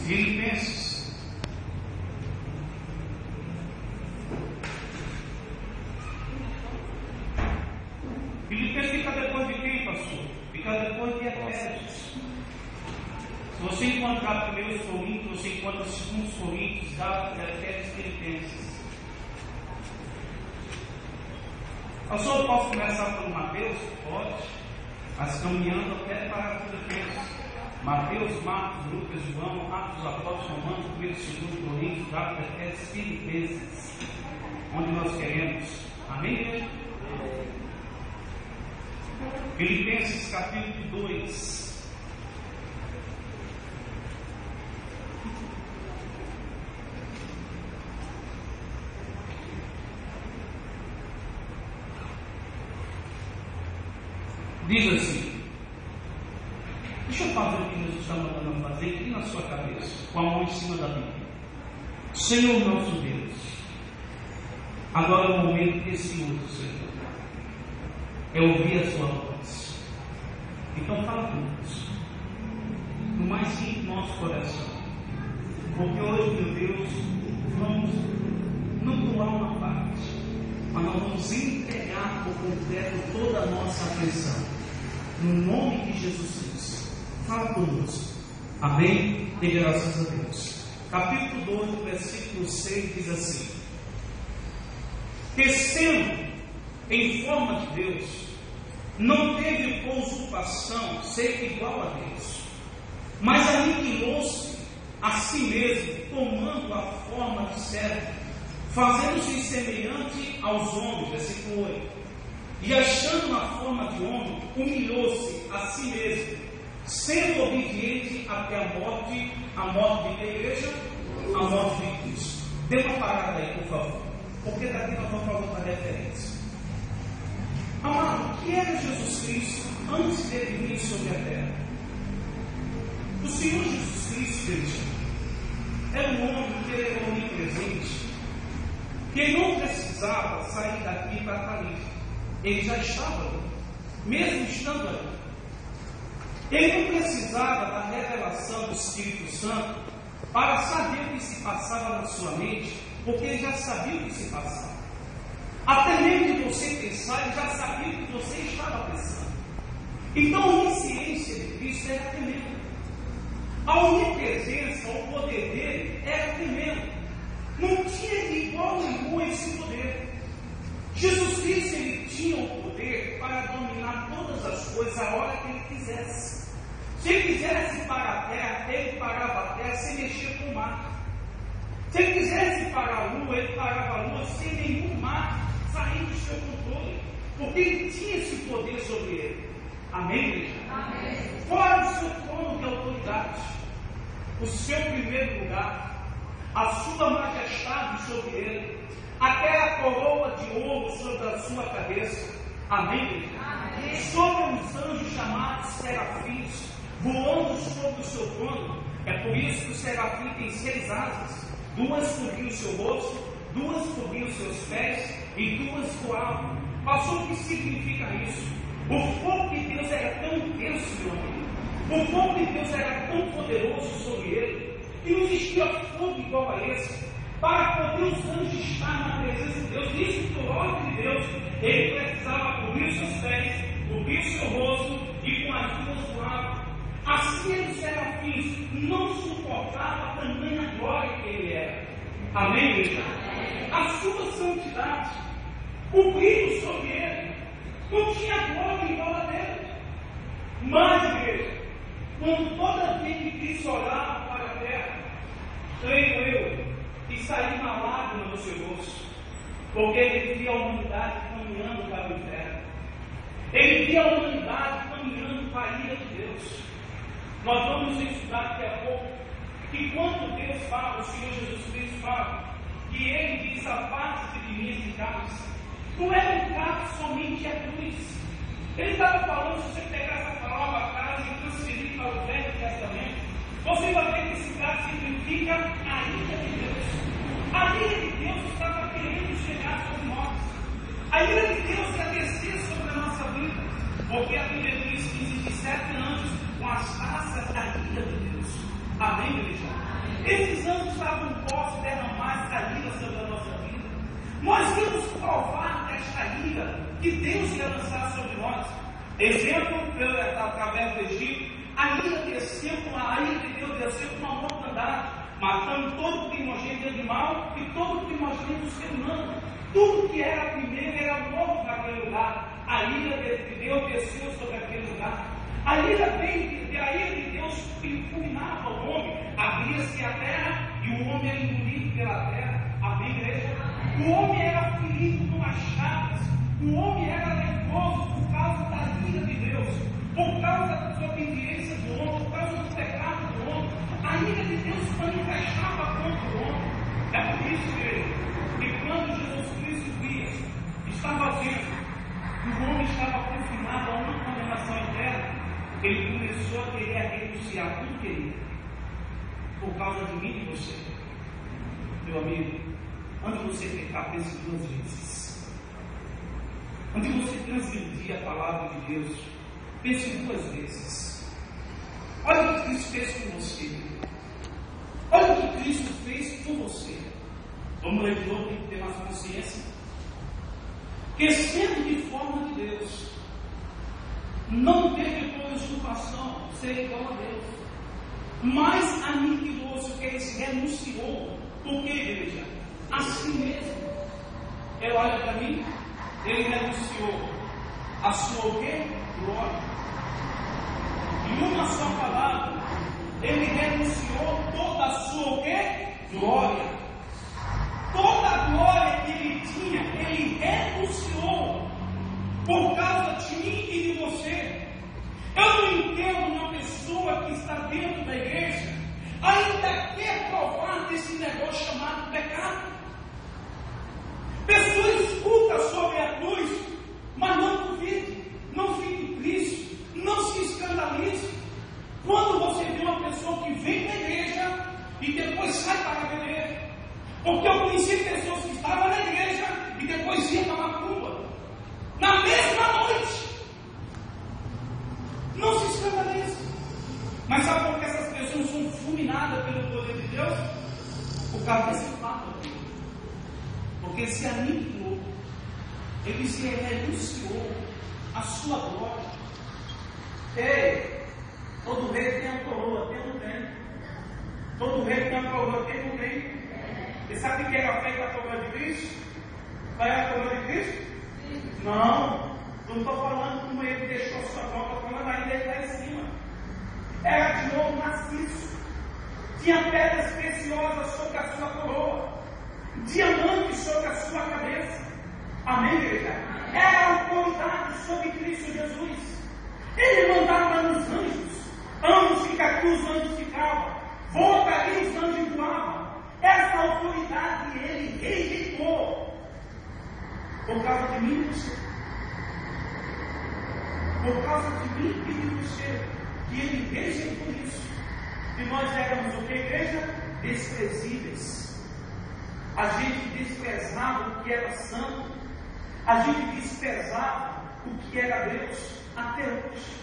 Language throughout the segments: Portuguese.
Filipenses. Filipenses fica depois de quem, pastor? Fica depois de Efésios. Se você encontrar 1 Coríntios, você encontra 2 Coríntios, Gálatas, Efésios, Filipenses. Pastor, eu posso começar pelo Mateus? Pode. Mas caminhando até para Filipenses. Mateus, Marcos, Lucas, João, Atos dos Apóstolos, Romanos, 1, 2 Coríntios, Gálatas, Efésios, Filipenses. Onde nós queremos. Amém? Filipenses capítulo 2. Diz assim, deixa eu fazer o que Jesus está mandando fazer aqui na sua cabeça, com a mão em cima da Bíblia. Senhor nosso Deus, agora é o momento precioso, Senhor, é ouvir a sua voz. Então fala conosco, no mais íntimo do nosso coração, porque hoje, meu Deus, vamos não pular uma parte, mas nós vamos entregar por completo toda a nossa atenção. No nome de Jesus Cristo, fala conosco. Amém? E graças a Deus. Capítulo 2, versículo 6 diz assim: que sendo em forma de Deus, não teve por usurpação ser igual a Deus, mas aniquilou-se a si mesmo, tomando a forma de servo, fazendo-se semelhante aos homens. Versículo 8. E achando na forma de homem, humilhou-se a si mesmo, sendo obediente até a morte de igreja, a morte de Cristo. Dê uma parada aí, por favor, porque daqui nós vamos falar da referência. Amado, o que era Jesus Cristo antes dele vir sobre a terra? O Senhor Jesus Cristo, gente, era um homem que era onipresente, que não precisava sair daqui para estar ali. Ele já estava ali, mesmo estando ali. Ele não precisava da revelação do Espírito Santo para saber o que se passava na sua mente, porque ele já sabia o que se passava. Até mesmo de você pensar, ele já sabia o que você estava pensando. Então a onisciência de Cristo era tremenda. A onipresença, o poder dele era tremendo. Não tinha igual nenhum esse poder. Jesus Cristo, ele tinha o poder para dominar todas as coisas a hora que ele quisesse. Se ele quisesse parar a terra, ele parava a terra sem mexer com o mar. Se ele quisesse parar a lua, ele parava a lua sem nenhum mar sair do seu controle, porque ele tinha esse poder sobre ele. Amém, igreja? Amém. Fora do seu trono de autoridade, o seu primeiro lugar, a sua majestade sobre ele, até a coroa de ouro sobre a sua cabeça. Amém? Amém. Sobre os anjos chamados serafins, voando sobre o seu trono. É por isso que o serafim tem 6 asas: 2 cobriam o seu rosto, 2 cobriam os seus pés e 2 voavam. Pastor, o que significa isso? O fogo de Deus era tão intenso, meu amigo. O fogo de Deus era tão poderoso sobre ele, que não existia fogo igual a esse, para poder os anjos estar na presença de Deus. Isso por ordem de Deus, ele precisava cobrir seus pés, cobrir seu rosto e com as 2 voavam. Assim os serafins não suportavam a tamanha glória que ele era. Amém, igreja? A sua santidade, o brilho sobre ele, não tinha glória igual a dele. Mas, igreja, quando toda vez que Cristo olhava para a terra, creio eu, e saiu uma lágrima no seu rosto, porque ele via a humanidade caminhando para o inferno. Ele via a humanidade caminhando para a ira de Deus. Nós vamos estudar daqui a pouco que quando Deus fala, o Senhor Jesus Cristo fala, que ele diz: a parte de mim esse cálice, não é um cálice somente a cruz. Ele estava falando, se você pegar essa palavra a casa e transferir para o Velho Testamento, você vai ver que esse cálice significa a ira de Deus. A ira de Deus estava querendo chegar sobre nós. A ira de Deus quer descer sobre a nossa vida, porque a Bíblia diz que existe 7 anos com as taças da ira de Deus. Amém, igreja? Esses anos estavam postos derramar essa ira sobre a nossa vida. Nós íamos provar desta ira que Deus ia lançar sobre nós. Exemplo, através do Egito, a ira de Deus desceu com uma mortandade, matando todo o primogênito de animal e todo o primogênito do ser humano. Tudo que era primeiro era morto naquele lugar. A ira de Deus desceu sobre aquele lugar. A ira de Deus fulminava o homem. Abria-se a terra e o homem era engolido pela terra. Amém, igreja? O homem era ferido com machadas. O homem era leproso por causa da ira de Deus, por causa da desobediência do homem, por causa do pecado do homem. A ira de Deus manifestava contra o homem. É por isso, igreja, que quando Jesus Cristo via, estava vendo que o homem estava confinado a uma condenação eterna, ele começou a querer renunciar tudo que ele queria, por causa de mim e de você. Meu amigo, antes de você pecar, pense 2 vezes. Antes de você transgredir a palavra de Deus, pense 2 vezes. Olha o que Cristo fez com você. Olha o que Cristo fez com você. Vamos ler de novo, tem que ter mais consciência. Que sendo de forma de Deus, não teve por usurpação ser igual a Deus, mas aniquilou-se, que ele se renunciou. Por que, igreja? A si mesmo. Ele olha para mim, ele renunciou a sua o quê? Glória. Em uma só palavra, ele renunciou toda a sua o quê? Glória. Toda a glória que ele tinha, ele renunciou por causa de mim e de você. Eu não entendo uma pessoa que está dentro da igreja ainda quer provar desse negócio chamado pecado. Pessoa escuta sobre a cruz, mas não duvide, não fique triste, não se escandalize. Quando você vê uma pessoa que vem da igreja e depois sai para beber, porque eu conheci pessoas que estavam na igreja e depois iam para a macumba, na mesma noite. Não se escandalize. Mas sabe por que essas pessoas são fulminadas pelo poder de Deus? Por causa desse fato aqui. Porque se aniquilou, ele se renunciou à sua glória. Ei, todo rei tem a coroa, tem ou não tem? Todo rei tem a coroa, tem ou não tem? E sabe o que era feita a coroa de Cristo? Qual era a coroa de Cristo? Não estou falando como ele deixou sua coroa, estou falando ainda ele lá em cima. Era de ouro maciço, tinha pedras preciosas sobre a sua coroa, diamantes sobre a sua cabeça. Amém, igreja? Era a autoridade sobre Cristo Jesus. Ele mandava nos anjos ficar aqui, os anjos ficavam, volta ali, os anjos voavam. Essa autoridade ele rejeitou por causa de mim e de você. Por causa de mim e de você, que ele rejeitou isso. E nós éramos o que, igreja? Desprezíveis. A gente desprezava o que era santo. A gente desprezava o que era Deus. Até hoje.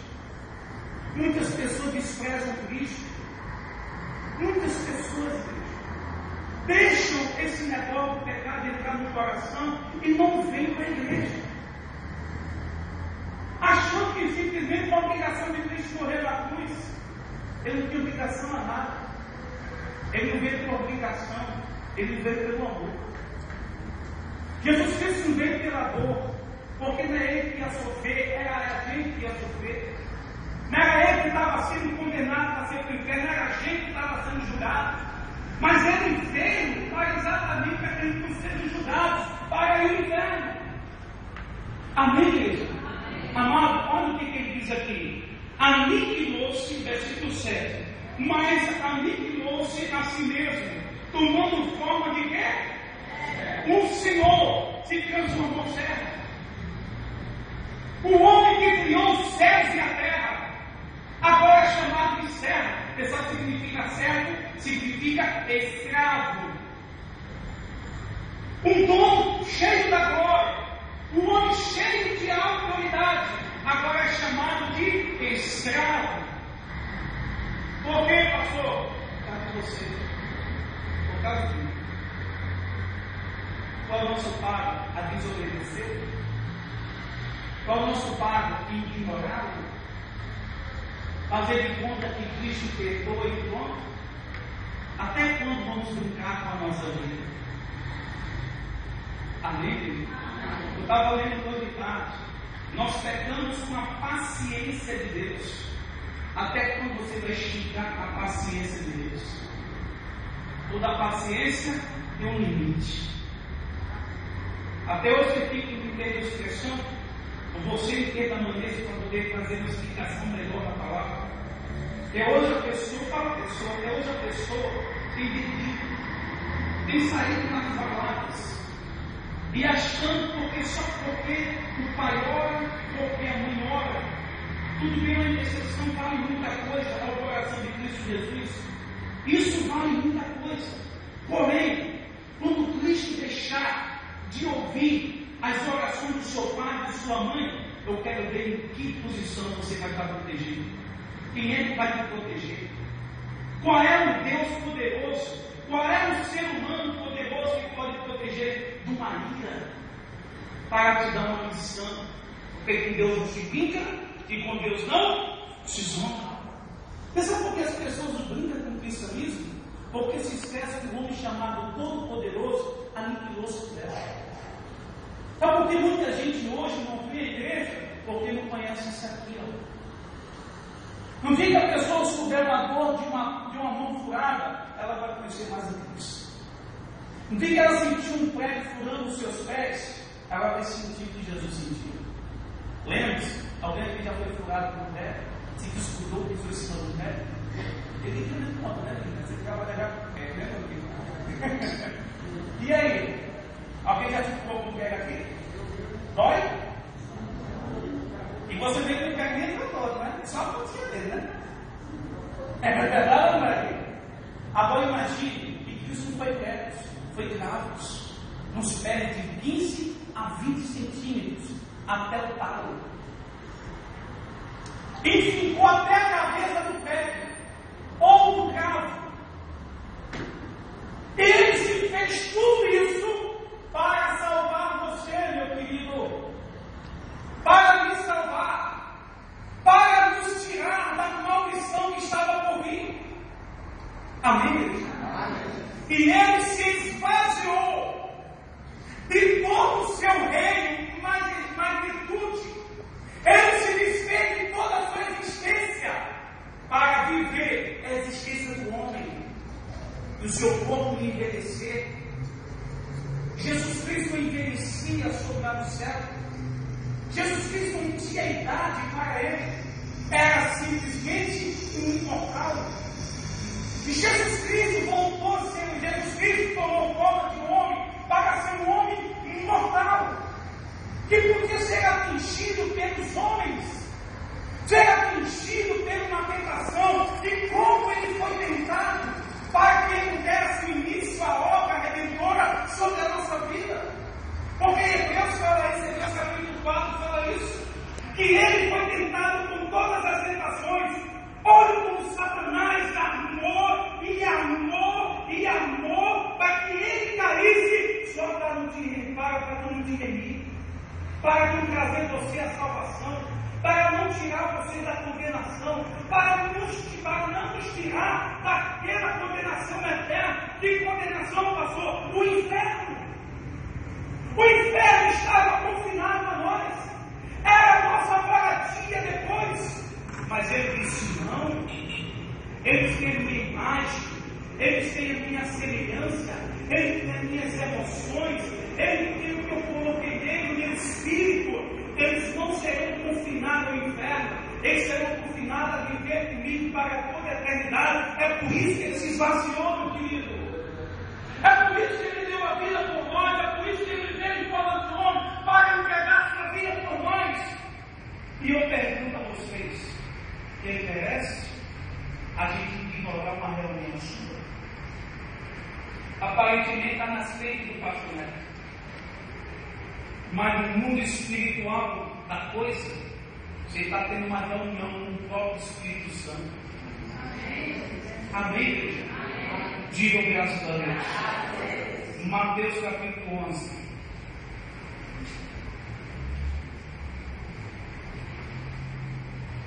Muitas pessoas desprezam Cristo. Muitas pessoas deixam esse negócio do pecado entrar no coração e não vêm para a igreja. Achando que simplesmente a obrigação de Cristo morrer na cruz. Ele não tinha obrigação a nada. Ele não veio por obrigação, ele veio pelo amor. Jesus Cristo não veio pela dor, porque não é ele que ia sofrer, era a gente que ia sofrer. Não era ele que estava sendo condenado para ser para o inferno, não era a gente que estava sendo julgado. Mas ele veio para exatamente para que eles sejam julgados para ir ao inferno. Amém, igreja? Amado, olha o que ele diz aqui. Aniquilou-se, versículo 7. Mas aniquilou-se a si mesmo, tomando forma de quê? Um Senhor se transformou servo. O homem que criou os céus e a terra, agora é chamado de servo. Pessoal, significa servo, significa escravo. Um dom cheio da glória. Um homem cheio de autoridade, agora é chamado de escravo. Por quê, pastor? Para você. causa de mim. Qual é o nosso pago a desobedecer? Qual é o nosso pago em ignorá-lo? Fazer de conta que Cristo perdoa e pronto? Até quando vamos brincar com a nossa vida? Amém, querido? Eu estava lendo hoje de tarde. Nós pecamos com a paciência de Deus. Até quando você vai esticar a paciência de Deus? Toda paciência tem um limite. Até hoje eu fico entendendo a expressão. Você entenda a maneira para poder fazer uma explicação melhor da palavra. Até hoje a pessoa tem bebido, tem saído nas baladas, e achando porque o pai ora, porque a mãe ora. Tudo bem, uma intercessão vale muita coisa, a oração de Cristo Jesus. Isso vale muita coisa. Porém, quando Cristo deixar de ouvir as orações do seu pai e de sua mãe, eu quero ver em que posição você vai estar protegido. Quem é que vai te proteger? Qual é o Deus poderoso? Qual é o ser humano poderoso que pode proteger de uma ira para te dar uma missão? Porque com Deus não se brinca e com Deus não se zomba. Pensa por que as pessoas brincam com o cristianismo? Porque se esquece que o homem chamado Todo-Poderoso aniquilou seu dela. Sabe por que muita gente hoje não vê a igreja? Porque não conhece isso aqui. No dia que a pessoa souber uma dor de uma mão furada, ela vai conhecer mais a Deus. No dia que ela sentir um prego furando os seus pés, ela vai sentir o que Jesus sentiu. Lembre-se, alguém que já foi furado por um prego, se escutou que foi em cima do prego, ele tem que conta, né? Você trabalha com prego, né? E aí? Alguém já ficou com prego aqui? Dói? E você vê que o prego nem está todo, né? Só a pontinha dele, né? É verdade ou não é? Agora imagine que Cristo não foi pregos, foi cravos, nos pés de 15 a 20 centímetros até o talo. E ficou até a cabeça do pé, ou do cravo. Ele se fez tudo isso para salvar você, meu querido, para me salvar, para nos tirar da maldição que estava por vir. Amém? E ele se esvaziou de todo o seu reino, magnitude. Ele se desfez de toda a sua existência para viver a existência do homem, e o seu corpo envelhecer. Jesus Cristo envelhecia sobre o céu. Jesus Cristo não tinha idade para ele, era simplesmente um imortal. E Jesus Cristo voltou a ser, Jesus Cristo tomou forma de um homem para ser um homem imortal, que podia ser atingido pelos homens, ser atingido por uma tentação, e como ele foi tentado, para que ele desse início à obra redentora sobre a nossa vida. Porque Hebreus fala isso, Hebreus capítulo 4 fala isso, que ele foi tentado com todas as tentações. Olha como Satanás amou e amou e amou para que ele caísse, só para não te remir, para não trazer você a salvação, para não tirar você da condenação, para não nos tirar daquela condenação eterna. Que condenação passou? O inferno. O inferno estava confinado a nós, era a nossa moradia depois. Mas ele disse: não, eles têm a minha imagem, eles têm a minha semelhança, eles têm as minhas emoções, eles têm o que eu coloquei nele, o meu espírito. Eles não serão confinados ao inferno, eles serão confinados a viver comigo para toda a eternidade. É por isso que ele se esvaziou, meu querido. É por isso que ele deu a vida por nós, é por isso que ele veio em forma de homem para entregar sua vida por nós. E eu pergunto a vocês: quem merece a gente ignorar uma reunião sua? Aparentemente está nas frentes do pastor Neto, mas no mundo espiritual da coisa, você está tendo uma reunião com o próprio Espírito Santo. Amém, igreja? Digam graças a Deus. Mateus capítulo 11.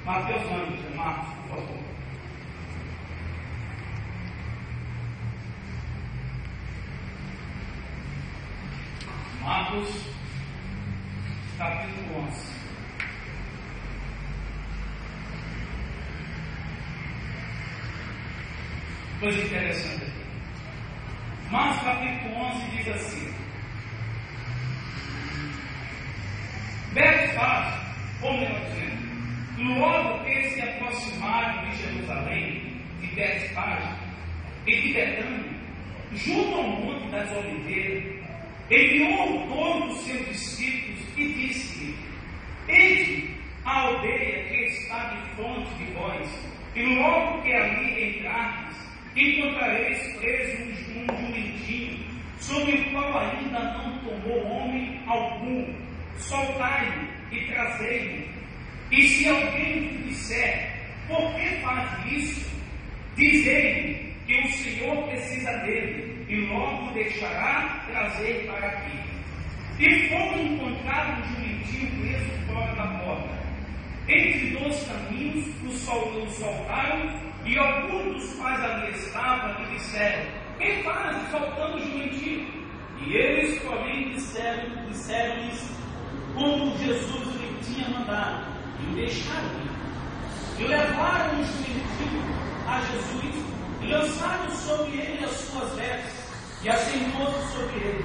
Mateus não, Marcos, por favor. Marcos capítulo 11. Coisa interessante aqui. Marcos capítulo 11 diz assim: Betfage, ou melhor dizendo, logo que se aproximaram de Jerusalém, de Betfage e de Betânia, junto ao monte das Oliveiras, enviou todos os seus discípulos e disse-lhe: Ide à aldeia que está de fronte de vós, e logo que ali entrardes, encontrareis preso um jumentinho, sobre o qual ainda não tomou homem algum. Soltai-o e trazei-o. E se alguém vos disser: por que faz isso? Dizei-lhe que o Senhor precisa dele, e logo o deixará trazer para aqui. E foram encontrar um jumentinho preso fora da porta, entre 2 caminhos. O soltaram, e alguns dos quais ali estavam lhe disseram: quem faz soltando o jumentinho? E eles, porém, disseram-lhes como Jesus lhe tinha mandado, e o deixaram ir. E levaram o jumentinho a Jesus, e lançaram sobre ele as suas vestes, e assentou-se sobre ele.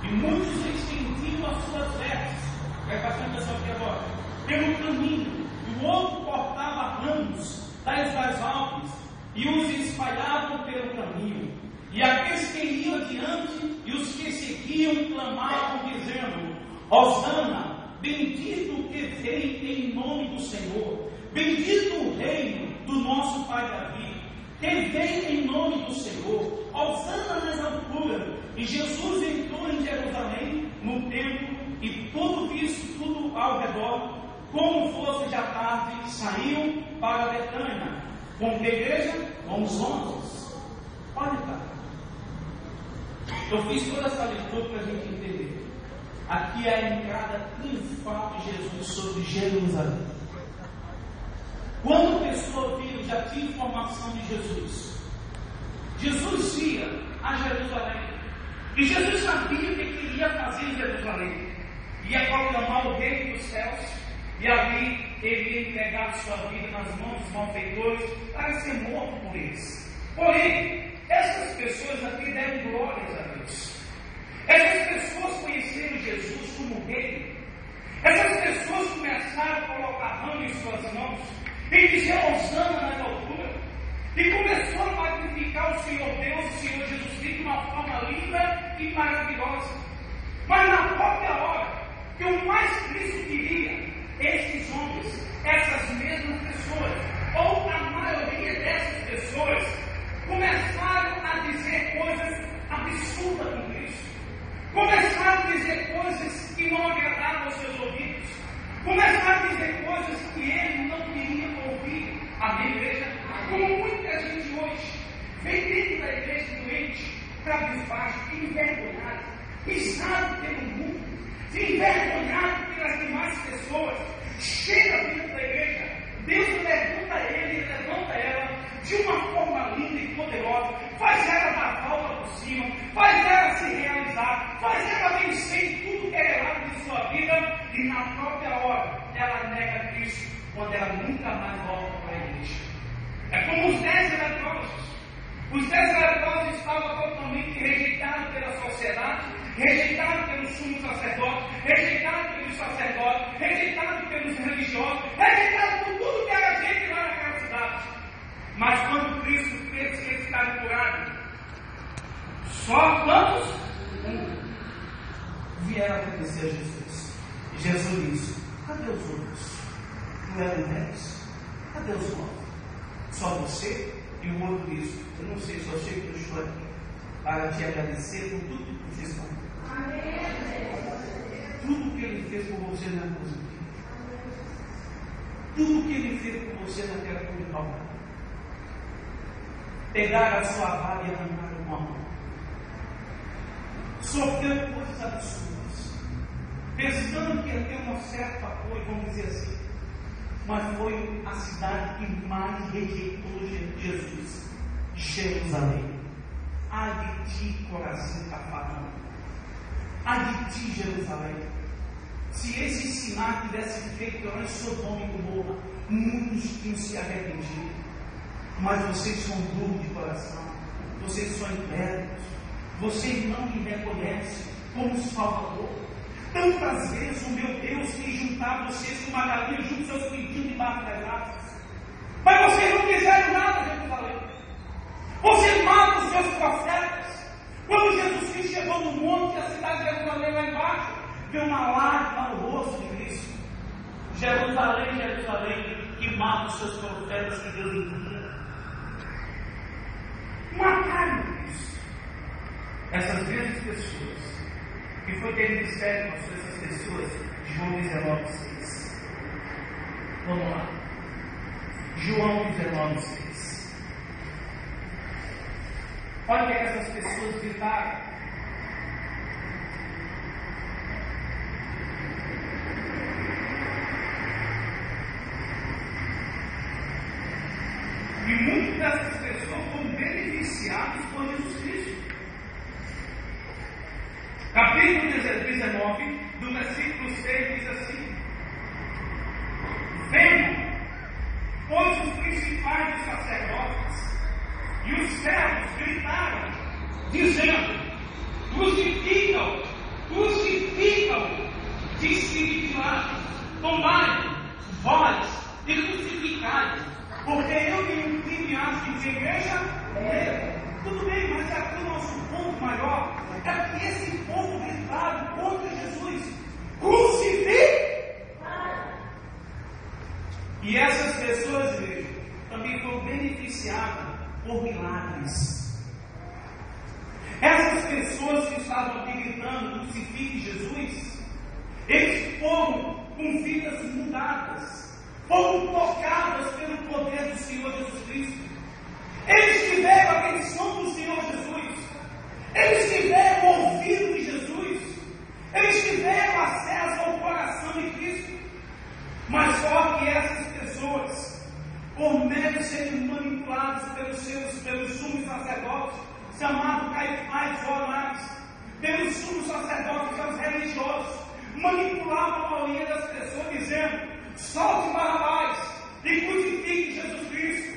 E muitos estendiam as suas vestes, presta atenção aqui agora, pelo caminho, e o outro cortava ramos das árvores, e os espalhavam pelo caminho. E aqueles que iam adiante e os que seguiam clamavam, dizendo: Hosana, bendito que vem em nome do Senhor, bendito o reino do nosso pai Davi, que vem em nome do Senhor, Hosana nas alturas. E Jesus entrou em Jerusalém, no templo, e tudo visto, tudo ao redor, como fosse já tarde, saiu para Betânia. Com que igreja? Com os 11. Pode estar. Eu fiz toda essa leitura para a gente entender. Aqui é a entrada triunfal de Jesus sobre Jerusalém. Quando a pessoa via, já tinha informação de Jesus. Jesus ia a Jerusalém. E Jesus sabia o que ele ia fazer em Jerusalém. Ia proclamar o reino dos céus. E ali ele ia entregar sua vida nas mãos dos malfeitores para ser morto por eles. Porém, essas pessoas aqui deram glórias a Deus. Essas pessoas conheceram Jesus como rei. Essas pessoas começaram a colocar ramo em suas mãos e dizer Hosana nas alturas. E começou a magnificar o Senhor Deus, o Senhor Jesus Cristo, de uma forma linda e maravilhosa. Mas na própria hora que o mais Cristo queria, esses homens, essas mesmas pessoas, ou a maioria dessas pessoas, começaram a dizer coisas absurdas com Cristo. Começaram a dizer coisas que não agradavam aos seus ouvidos. Começaram a dizer coisas que ele não queria ouvir. Amém, igreja? Como muita gente hoje vem dentro da igreja doente, cabisbaixo, envergonhado, pisado pelo mundo, envergonhado pelas demais pessoas, chega dentro da igreja, Deus levanta ele, levanta ela de uma forma linda e poderosa, faz ela dar a volta por cima, faz ela se realizar, faz ela vencer em tudo que é errado de sua vida, e na própria hora ela nega Cristo, quando ela nunca mais volta para a igreja. É como os 10 leprosos. Os 10 leprosos estavam totalmente rejeitados pela sociedade, rejeitados pelo sumo sacerdote, rejeitados pelos sacerdotes, rejeitados pelos religiosos, rejeitados por tudo que era gente lá naquela cidade. Mas quando Cristo fez que eles ficaram curados, só quantos? Vieram agradecer a Jesus. E Jesus disse: cadê os outros? Não eram 10? Cadê os 9? Só você? E o outro disse: eu não sei, só sei que eu estou aqui para te agradecer por tudo que tu fez por mim. Tudo que ele fez por você na cruz. Tudo que ele fez por você naquela cruz. Pegaram a sua vara e arrancaram com amor. Sofreu coisas absurdas, pensando que ia ter um certo apoio, vamos dizer assim, mas foi a cidade que mais rejeitou Jesus, Jerusalém. Ai de ti, coração Cafarnaum, ai de ti, Jerusalém. Se esse sinal tivesse feito lá em Sodoma e Gomorra, muitos tinham se arrependido, mas vocês são duros de coração, vocês são incrédulos, vocês não me reconhecem como Salvador. Tantas vezes o meu Deus quis juntar vocês com uma galinha junto aos seus pedidos debaixo das asas, mas vocês não fizeram nada, Jerusalém. Vocês matam os seus profetas. Quando Jesus Cristo chegou no monte, a cidade de Jerusalém lá embaixo, veio uma lágrima no rosto de Cristo. Jerusalém, Jerusalém, que mata os seus profetas que Deus envia. Mataram Cristo. Essas mesmas pessoas que foi ter mistério com essas pessoas, João 19,6. Vamos lá. João 19,6. Olha o que essas pessoas gritaram. E muitas dessas pessoas foram beneficiadas por Jesus Cristo. Capítulo 19, do versículo 6, diz assim: Venham, pois os principais dos sacerdotes e os servos gritaram, dizendo: Crucificam, crucificam. Disse-lhe Pilatos: Tomai, vós, e crucificai, porque eu tenho crime acho de igreja nele. Tudo bem, mas aqui o nosso ponto maior é que esse povo gritaram contra Jesus: Crucifica! E essas pessoas, igreja, também foram beneficiadas por milagres. Essas pessoas que estavam aqui gritando: Crucifique Jesus, eles foram com vidas mudadas, foram tocadas pelo poder do Senhor Jesus Cristo. Eles tiveram a atenção do Senhor Jesus, eles tiveram o ouvido de Jesus, eles tiveram acesso ao coração de Cristo. Mas só que essas pessoas, por medo de serem manipulados pelos sumos sacerdotes, chamados Caifás e Anás, pelos sumos sacerdotes e os religiosos, manipulavam a maioria das pessoas, dizendo: solte Barrabás e crucifique Jesus Cristo.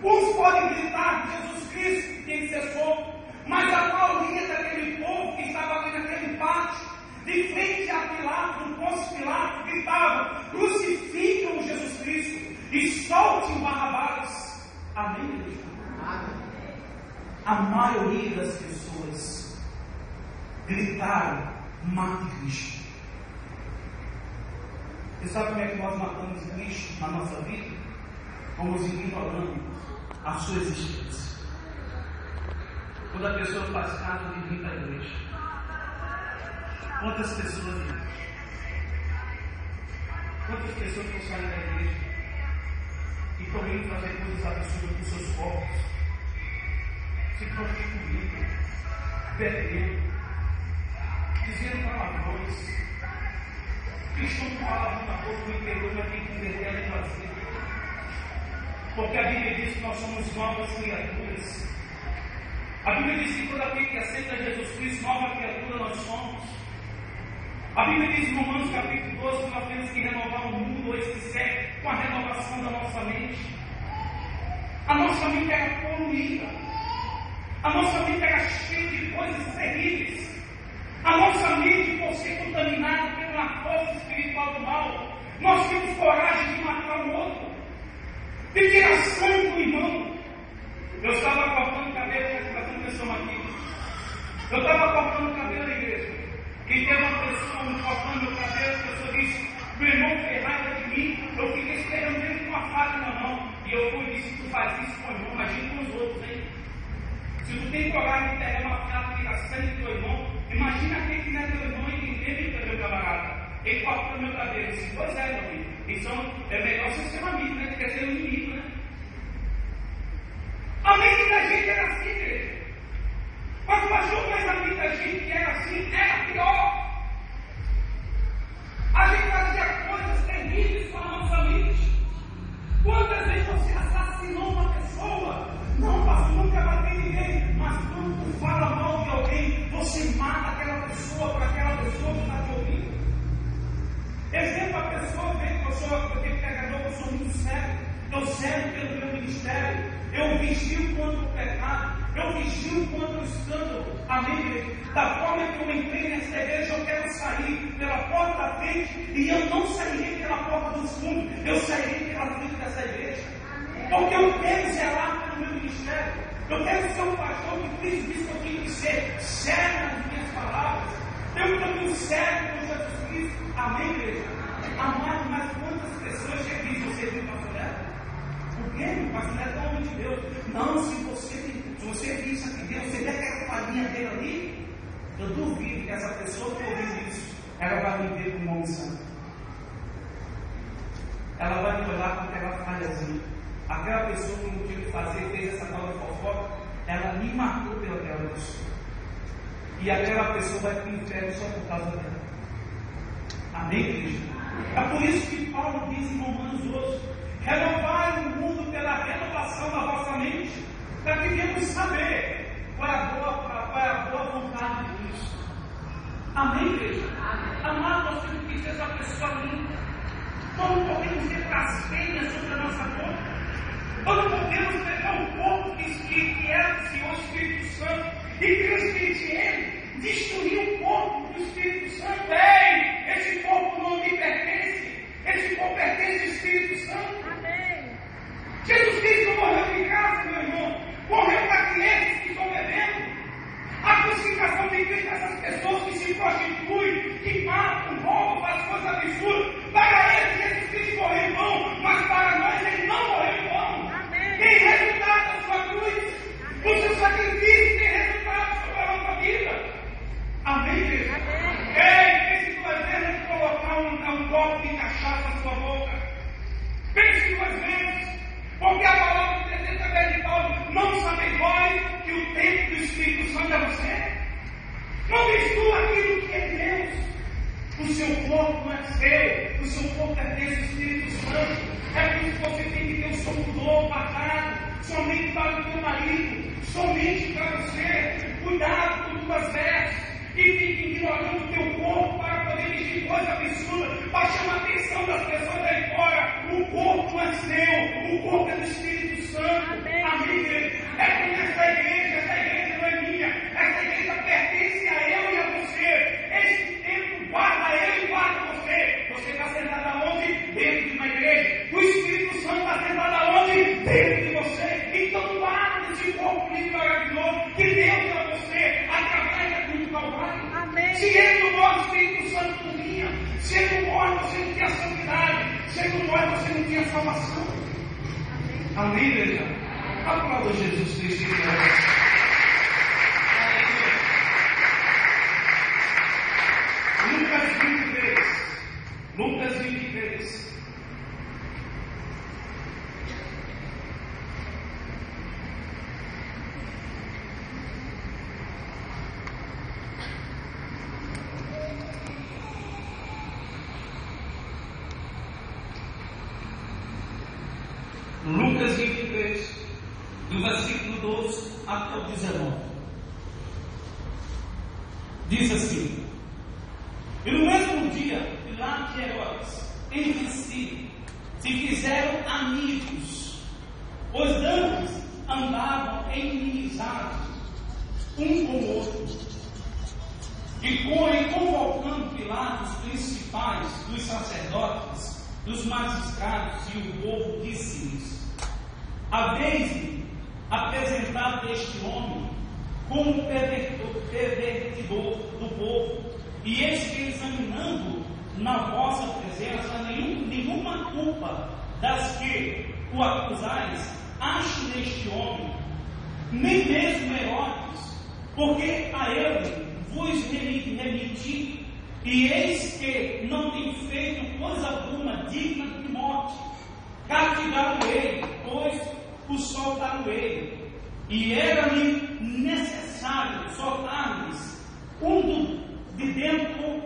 Uns podem gritar que Jesus Cristo tem que ser solto, mas a maioria daquele povo que estava ali naquele pátio, de frente a Pilatos, no Pôncio Pilatos, gritava: crucificam Jesus Cristo e solte Barrabás. Amém, igreja? A maioria das pessoas gritaram: mate Cristo. Você sabe como é que nós matamos Cristo na nossa vida? Vamos ignorando a sua existência. Quando a pessoa faz caso de vir para a igreja, quantas pessoas vêm? Quantas pessoas estão saindo da igreja e estão indo fazer coisas absurdas com seus corpos, se prostituindo, bebendo, dizendo palavrões? Cristo não fala de uma coisa que o interior, mas tem que converter e fazer. Porque a Bíblia diz que nós somos novas criaturas. A Bíblia diz que todo aquele que aceita Jesus Cristo, nova criatura nós somos. A Bíblia diz em Romanos capítulo 12 que nós temos que renovar o mundo ou esse século com a renovação da nossa mente. A nossa mente era poluída. A nossa mente era cheia de coisas terríveis. A nossa mente, por ser contaminada pela força espiritual do mal, nós temos coragem de matar o outro, de tirar sangue do irmão. Eu estava cortando cabelo, prestando atenção aqui. Eu estava cortando cabelo na igreja. E teve uma pessoa me cortando meu cabelo, a pessoa disse: meu irmão fez raiva de mim, eu fiquei esperando ele com uma faca na mão. E eu fui e disse: tu faz isso com o irmão, imagina com os outros, hein? Se tu tem coragem de pegar uma faca e tirar sangue do teu irmão, imagina quem que não é teu irmão e quem teve meu camarada. Ele cortou meu cabelo. Eu disse: pois é, meu amigo. Então é melhor você ser um amigo, né? Quer ser um inimigo, né? A mente da gente era assim, igreja. Mas o pastor, mas a vida da gente era assim, era pior. A gente fazia coisas terríveis com a nossa mente. Quantas vezes você assassinou uma pessoa? Não, pastor, nunca bateu ninguém. Mas quando tu fala mal de alguém, você mata aquela pessoa para aquela pessoa que está te ouvindo. Exemplo, a pessoa vem com a sua, eu tenho pregador, eu sou muito sério. Eu sério pelo meu ministério. Eu vigio contra o pecado. Eu vigio contra o escândalo. Amém? Da forma que eu entrei nessa igreja, eu quero sair pela porta da frente. E eu não sairei pela porta dos fundos. Eu sairei pela frente dessa igreja. Porque eu quero zelar pelo meu ministério. Eu quero ser um pastor que Cristo disse que eu tenho que ser sério nas minhas palavras. Eu caminho sério com Jesus Cristo. Amém, igreja? Amado, mas quantas pessoas já dizem, você viu o pastor Neto? Por quê? O pastor Neto é homem de Deus. Não, se você viu isso aqui dentro, você vê aquela palhinha dele ali, eu duvido que essa pessoa que ouviu isso, ela vai me ver como um homem santo. Ela vai me olhar com aquela falhazinha. Aquela pessoa que não tinha que fazer, fez essa tal de fofoca, ela me marcou pelaquela pessoa. E aquela pessoa vai para o inferno só por causa dela. Amém, igreja? É por isso que Paulo diz em Romanos 12: renovai o mundo pela renovação da vossa mente, para que venhamos saber qual é a boa vontade de Cristo. Amém, igreja? Amado, nós temos que ser essa pessoa limpa. Nós não podemos ter blasfêmia sobre a nossa boca. Nós não podemos pegar o corpo que era do Senhor Espírito Santo e transmitir ele, destruir o corpo do Espírito Santo. Ei, esse corpo não me pertence. Esse corpo pertence ao Espírito Santo. Amém. Jesus Cristo morreu em casa, meu irmão. Morreu para crianças que estão bebendo. A crucificação de Cristo para essas pessoas que se prostituem, que matam, roubam, fazem coisas absurdas. Para eles, Jesus Cristo morreu em vão, mas para nós ele não morreu em vão. Amém. Tem resultado na sua cruz. O seu sacrifício tem resultado sobre a nossa vida. Amém, igreja? Ei, pense duas vezes em colocar um copo de cachaça na sua boca. Pense duas vezes. Porque a palavra de Deus também de Paulo, não sabe vós que o tempo do Espírito Santo é você? Não mistura aquilo que é Deus. O seu corpo não é seu, o seu corpo pertence ao Espírito Santo. É por isso que você tem que ter um socorro pagado, somente para o teu marido, somente para você. Cuidado com tuas vestes. E fique ignorando o teu corpo para poder vestir coisa absurda, para chamar a atenção das pessoas aí fora. O corpo não é seu, o corpo é do Espírito Santo. Amém. É como essa igreja não é minha, essa igreja pertence a eu e a você. Esse tempo guarda eu e guarda você. Você está sentado aonde? Dentro de uma igreja. O Espírito Santo está sentado aonde? Dentro de você. Então guarda esse corpo lindo e maravilhoso que Deus dá a você através da cruz do Calvário. Amém. Se ele não morre, o Espírito Santo não vinha. Se ele não morre, você não tinha santidade. Se ele não morre, você não tinha salvação. Amém, igreja? Aplauda Jesus Cristo. Lucas 23. Lucas 23, do versículo 12 até o 19. Diz assim: e no mesmo dia, Pilatos e Herodes, entre si, se fizeram amigos. Os anjos andavam inimizades um com o outro. E convocando Pilatos, os principais dos sacerdotes, dos magistrados e o povo, disse-lhes: haveis-me apresentado este homem como pervertidor do povo, e eis que, examinando na vossa presença nenhuma culpa das que o acusais, acho neste homem, nem mesmo Herodes, porque a ele vos remeti, e eis que não tem feito coisa alguma digna de morte. Castigaram ele, pois o soltaram ele, e era-lhe necessário necessário soltar-lhes de dentro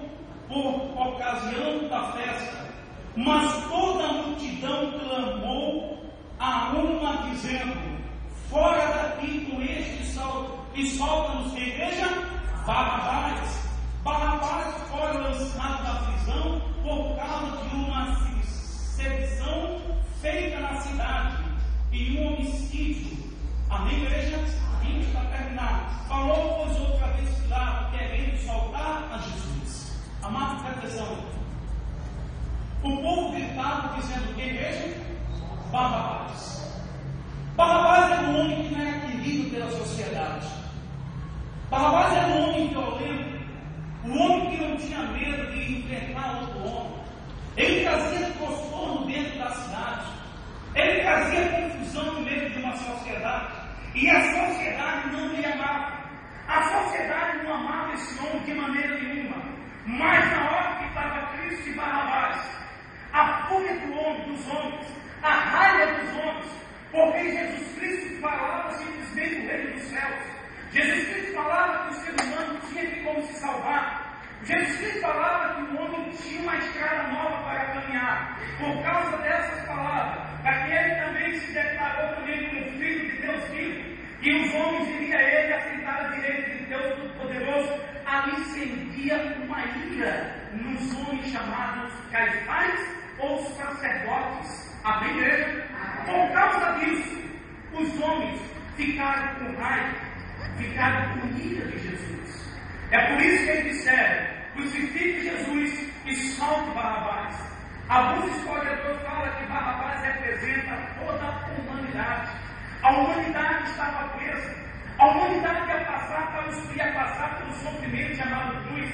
por ocasião da festa. Mas toda a multidão clamou a uma, dizendo: fora daqui com este e solta-nos. Que igreja? Barrabás. Barrabás foi lançado da prisão por causa de uma sedição feita na cidade e um homicídio. Amém, igreja? Amém, para terminar. Falou, pois, outra vez Pilato, querendo soltar a Jesus. Amado, presta atenção. O povo gritava dizendo: que igreja? Barrabás. Barrabás era um homem que não era querido pela sociedade. Barrabás era um homem violento, um homem que não tinha medo de enfrentar outro homem. Ele trazia transtorno dentro da cidade. Ele trazia confusão no meio de uma sociedade. E a sociedade não lhe amava. A sociedade não amava esse homem de maneira nenhuma. Mas na hora que estava Cristo e Barrabás, a fúria dos homens, a raiva dos homens, porque Jesus Cristo falava simplesmente do reino dos céus. Jesus Cristo falava que o ser humano tinha que como se salvar. Jesus Cristo falava que o homem tinha uma estrada nova para caminhar. Por causa dessas palavras, aquele também se declarou também como filho de Deus vivo, e os homens iriam a ele aceitar a direita de Deus Todo-Poderoso. Ali acendia uma ira nos homens chamados Caifás ou sacerdotes. Amém, igreja? Por causa disso, os homens ficaram com raiva, ficaram com ira de Jesus. É por isso que eles disseram: crucifique Jesus e solte Barrabás. Alguns historiadores falam que Barrabás representa toda a humanidade. A humanidade estava presa. A humanidade ia passar pelo sofrimento chamado cruz.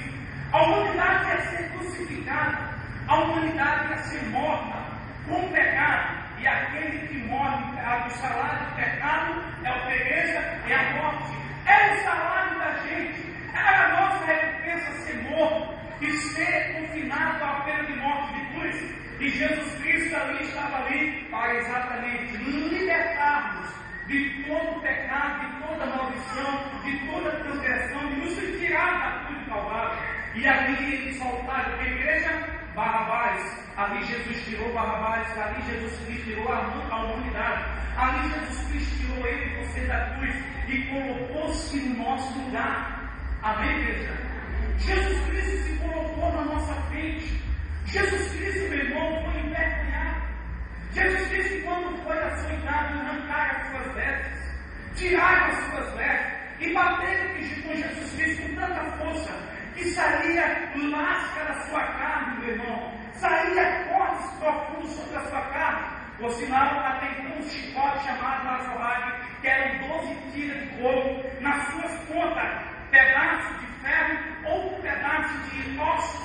A humanidade ia ser crucificada. A humanidade ia ser morta com pecado. E aquele que morre, o salário do pecado é a pereza, é a morte. É o salário da gente. Era a nossa recompensa ser morto e ser confinado à pena de morte de cruz. E Jesus Cristo estava ali para exatamente libertar-nos de todo pecado, de toda maldição, de toda transgressão, de nos tirar da cruz do Calvário. E ali eles soltaram a igreja, Barrabás. Ali Jesus tirou Barrabás, ali Jesus Cristo tirou a humanidade. Ali Jesus Cristo tirou ele e você da cruz e colocou-se no nosso lugar. Amém, igreja? Jesus Cristo se colocou na nossa frente. Jesus Cristo, meu irmão, foi envergonhado. Jesus Cristo, quando foi açoitado, arrancaram as suas vestes, tiraram as suas vestes e bateram com Jesus Cristo com tanta força que saía lasca da sua carne, meu irmão. Saía cortes profundos sobre a sua carne. Por sinal, até então um chicote chamado azorrague, que eram 12 tiras de couro, nas suas pontas, pedaços de ferro ou pedaços de ossos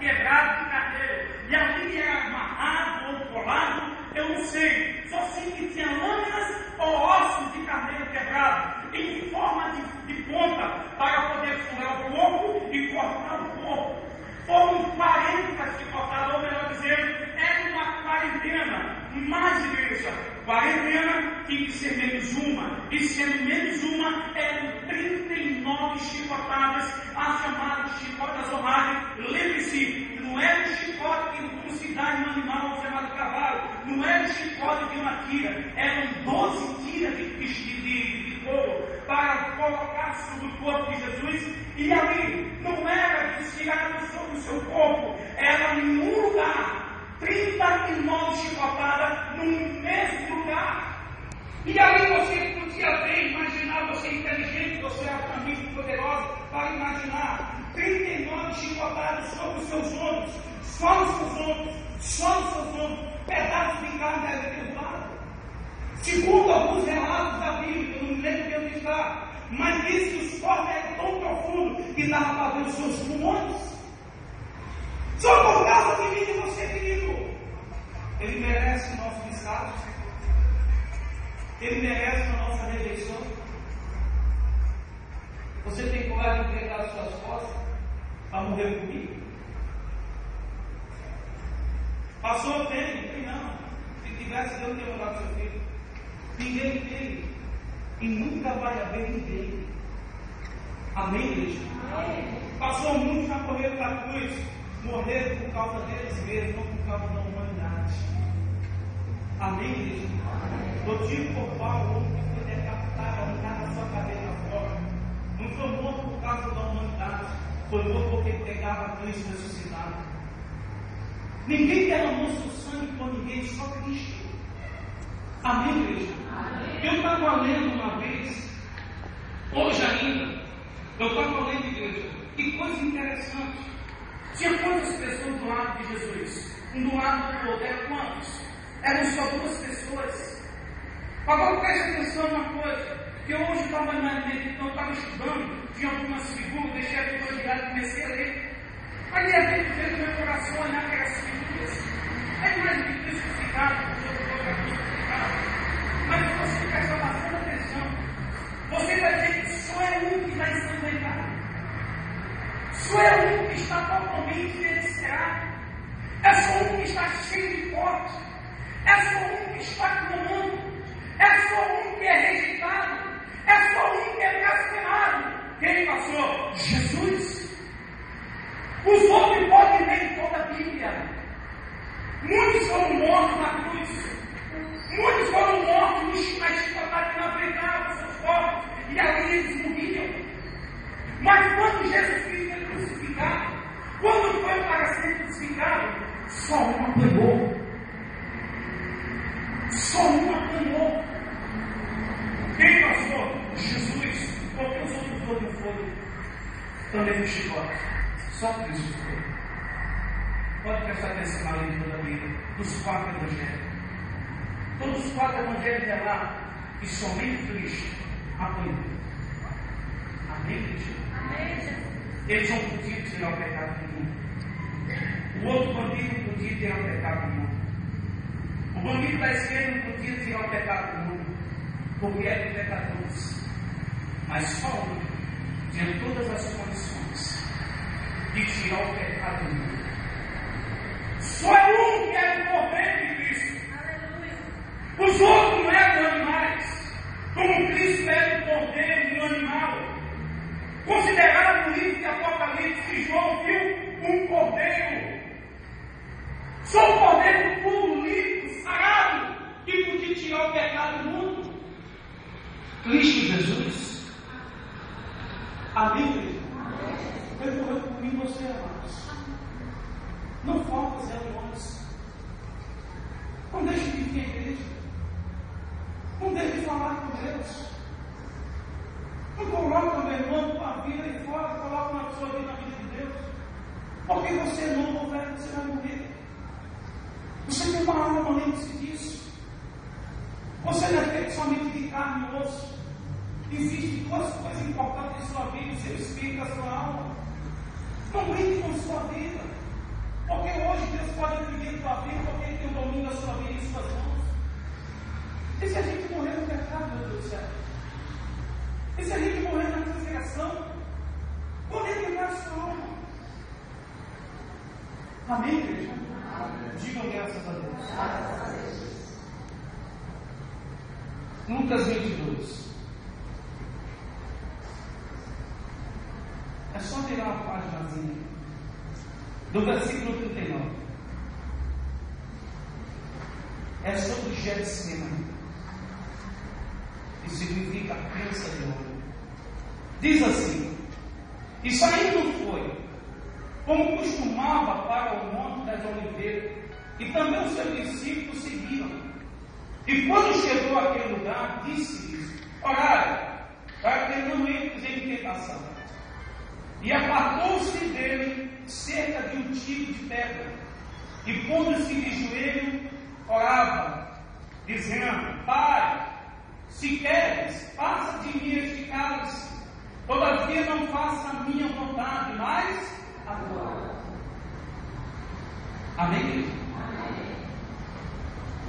quebrados de carneiro. E ali era amarrado ou colado, eu não sei. Só sei que tinha lâminas ou ossos de carneiro quebrado, em forma de ponta, para poder furar o corpo e cortar o corpo. Foram 40 chicotadas, ou melhor dizendo, era uma quarentena. Mais igreja, quarentena tinha que ser menos uma, e sendo menos uma, eram 39 chicotadas, as chamadas chicotas horráveis. Lembre-se, não era o chicote que trucidade no animal chamado cavalo, não era o chicote de uma tira, eram 12 tiras de couro para colocar sobre o corpo de Jesus, e ali não era destirado sobre o seu corpo, era em um lugar. 39 chicotadas no mesmo lugar. E ali você podia ver, imaginar, você é inteligente, você é altamente poderosa para imaginar 39 chicotadas sobre os seus ombros, só os seus ombros, só os seus ombros, pedaços de carne derrubada. Segundo alguns relatos da Bíblia, eu não me lembro de onde está, mas diz que os cortes eram tão profundos que dava para ver os seus pulmões. Só por causa de mim e você, querido. Ele merece o nosso descaso. Ele merece a nossa rejeição. Você tem coragem de entregar as suas costas para morrer comigo? Passou o tempo? Não. Se tivesse, Deus teria mandado seu filho. Ninguém tem. E nunca vai haver ninguém Amém, igreja? Passou muito na correr para a cruz, morreram por causa deles mesmos, não por causa da humanidade. Amém, igreja? Motivo por qual o homem que foi decapitado, arrancado a sua cabeça fora, não foi morto por causa da humanidade, foi morto porque ele pegava a Cristo ressuscitado. Ninguém derramou seu sangue por ninguém, só Cristo. Amém, igreja? Eu estava lendo uma vez, hoje ainda, eu estava lendo, igreja, que coisa interessante. Tinha quantas pessoas do lado de Jesus? Do lado do outro, eram quantos? Eram só 2 pessoas. Agora preste atenção numa coisa, que eu hoje estava na mente, então eu estava estudando, tinha algumas figuras, deixei a Bíblia ligada e comecei a ler. Aí de repente veio no meu coração olhar aquelas figuras. É mais que crucificado, mas se você prestar bastante atenção, você vai ver que só é um que está ensanguentado. Só é um que está totalmente desesperado. É só um que está cheio de corte. É só um que está clamando. É só um que é rejeitado. É só um que é blasfemado. Quem passou? Jesus. Os outros podem ler toda a Bíblia. Muitos foram mortos na cruz. Muitos foram mortos na chicotada na pregava seus corpos. E ali eles morriam. Mas quando Jesus Cristo foi crucificado, quando foi para ser crucificado, só um apanhou. Só um apanhou. Quem passou? Jesus. Porque os outros dois não foram também no chicote. Só Cristo foi. Pode prestar atenção na leitura da Bíblia, dos 4 evangelhos. Todos os 4 evangelhos relatam que somente Cristo apanhou. Amém, Cristo? Eles não podiam tirar o pecado do mundo. O outro bandido não podia tirar o pecado do mundo. O bandido da esquerda não podia tirar o pecado do mundo, porque eram pecadores. Mas só um tinha todas as condições de tirar o pecado do mundo. Só é um que era o cordeiro de Cristo. Os outros não eram animais, como Cristo era o cordeiro e o animal. Considerado no livro de Apocalipse, João viu um cordeiro. Só um cordeiro puro, limpo, sarado, que podia tirar o pecado do mundo. Cristo Jesus. Amém, querido? Ele morreu por mim e você, amados. Não falta as reuniões. Não deixe de vir à igreja. Não deixe de falar com Deus. Não coloca meu irmão com a vida aí fora, coloca uma pessoa aqui na vida de Deus. Porque você não houver, você vai morrer. Você tem uma alma, lembre-se disso. Você não é feito somente de carne e osso. Existem 2 coisas importantes em sua vida, o seu espírito e a sua alma. Não brinque com sua vida. Porque hoje Deus pode dividir a sua vida, porque Ele tem o domínio da sua vida em suas mãos. E se a gente morrer no pecado, meu Deus do céu? E se a gente morrer na crucificação? Onde é que vai a sua alma? Amém, igreja? Digam graças a Deus. Lucas 22. É só virar a páginazinha. Do versículo 39. É sobre Getsemane, que significa prensa de ouro. Diz assim: e saindo foi, como costumava, para o Monte das Oliveiras, e também os seus discípulos seguiram. E quando chegou àquele lugar, disse-lhes: orai, para que não entres em tentação. E apartou-se dele cerca de um tiro de pedra, e pondo-se de joelho, orava, dizendo: Pai, se queres, passa de mim este cálice, todavia não faça a minha vontade, mas a tua. Amém? Amém.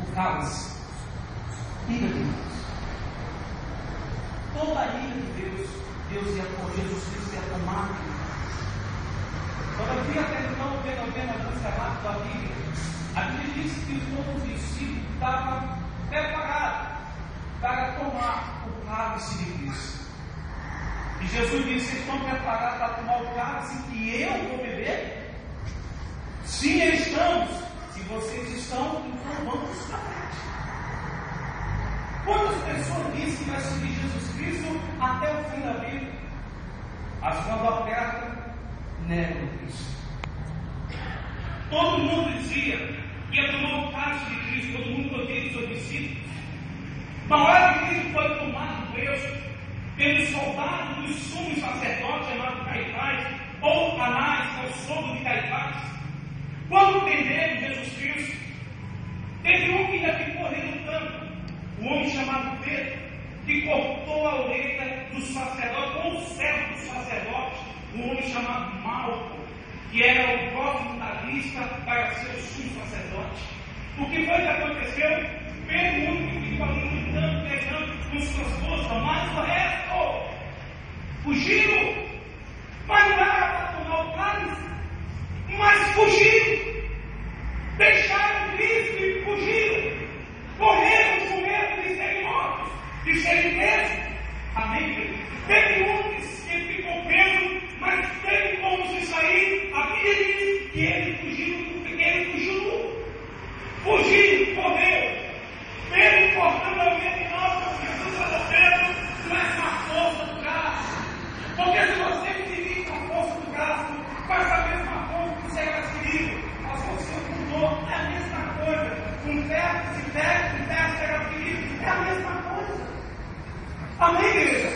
O cálice, ira de Deus. Toda a ira de Deus, Deus ia por Jesus Cristo ia tomar. Todavia, até então, vendo a música rápida da Bíblia, a Bíblia diz que os outros discípulos estavam preparados para tomar o cálice de Cristo. E Jesus disse: vocês estão preparados para tomar o cálice que eu vou beber? Sim, estamos. Se vocês estão, então vamos para frente. Quantas pessoas dizem que vai seguir Jesus Cristo até o fim da vida? Mas quando aperta, negam Cristo. Todo mundo dizia que ia tomar o cálice de Cristo, todo mundo ouvia dos seus discípulos. Na hora que Cristo foi tomado preso pelo soldado dos sumos sacerdotes chamado Caifás, ou Anás, que é o sogro de Caifás, quando prenderam Jesus Cristo, teve um que ainda ficou relutando, um homem chamado Pedro, que cortou a orelha do sacerdote, ou o servo do sacerdote, um homem chamado Malco, que era o próximo da lista para ser o sumo sacerdote. O que foi que aconteceu? Pedro que ficou ali lutando, pegando com suas forças, mas o resto fugiram. Mas não era para tomar o cálice, mas fugiram. Deixaram Cristo e fugiram. Correram com medo de serem mortos, de serem presos. Amém? Teve um que ficou preso, mas teve como se sair. A Bíblia diz que ele fugiu. Fugiu, correu. Pedro cortando a orelha, nossa, Jesus falou: Pedro, não é com a força do braço. Porque se você ferir com a força do braço, faz a mesma coisa que será ferido. Mas você mudou, é a mesma coisa. Com ferro, se ferro será ferido. É a mesma coisa. Amém, igreja?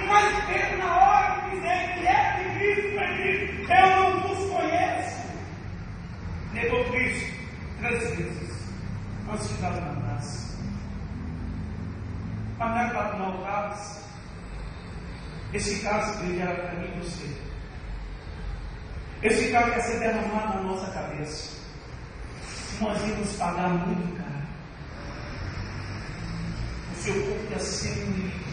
Mas Pedro, na hora que dizer que é de Cristo, ele diz: eu não vos conheço. Negou Cristo 3 vezes antes de dar uma taça. Mas não é para tomar o cálice. Esse cálice ele era para mim e você. Esse cálice ia ser derramado na nossa cabeça. Nós íamos pagar muito caro. O seu corpo ia ser moído.